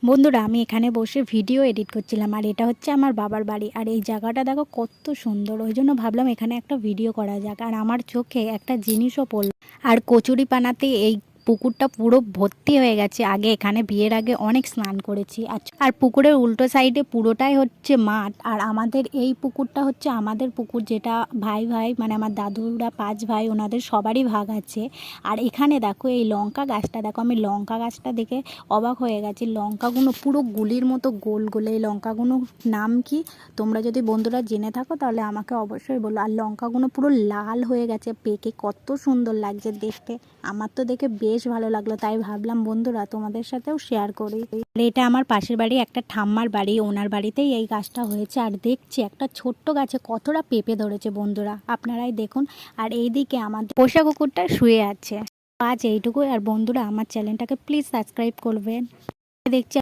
বন্ধুরা, আমি এখানে বসে ভিডিও এডিট করছিলাম আর এটা হচ্ছে আমার বাবার বাড়ি। আর এই জায়গাটা দেখো কত সুন্দর, ওই জন্য ভাবলাম এখানে একটা ভিডিও করা যাক। আর আমার চোখে একটা জিনিসও পড়ল, আর কচুরিপানাতে এই পুকুরটা পুরো ভর্তি হয়ে গেছে। আগে এখানে বিয়ের আগে অনেক স্নান করেছি। আর পুকুরের উল্টো সাইডে পুরোটাই হচ্ছে মাঠ। আর আমাদের এই পুকুরটা হচ্ছে আমাদের পুকুর, যেটা ভাই ভাই মানে আমার দাদুরা 5 ভাই, ওনাদের সবারই ভাগ আছে। আর এখানে দেখো এই লঙ্কা গাছটা দেখো, আমি লঙ্কা গাছটা দেখে অবাক হয়ে গেছি। লঙ্কাগুলো পুরো গুলির মতো গোল গোল। এই লঙ্কাগুলোর নাম কি তোমরা যদি বন্ধুরা জেনে থাকো তাহলে আমাকে অবশ্যই বলো। আর লঙ্কাগুলো পুরো লাল হয়ে গেছে পেকে, কত সুন্দর লাগছে দেখতে। আমার তো দেখে বেশ ভালো লাগলো, তাই ভাবলাম বন্ধুরা তোমাদের সাথেও শেয়ার করি। আর এটা আমার পাশের বাড়ি একটা ঠাম্মার বাড়ি, ওনার বাড়িতেই এই গাছটা হয়েছে। আর দেখছি একটা ছোট্ট গাছে কতটা পেঁপে ধরেছে বন্ধুরা, আপনারাই দেখুন। আর এইদিকে আমাদের পোষা কুকুরটা শুয়ে আছে। আজ এইটুকুই। আর বন্ধুরা, আমার চ্যানেলটাকে প্লিজ সাবস্ক্রাইব করবেন। দেখছি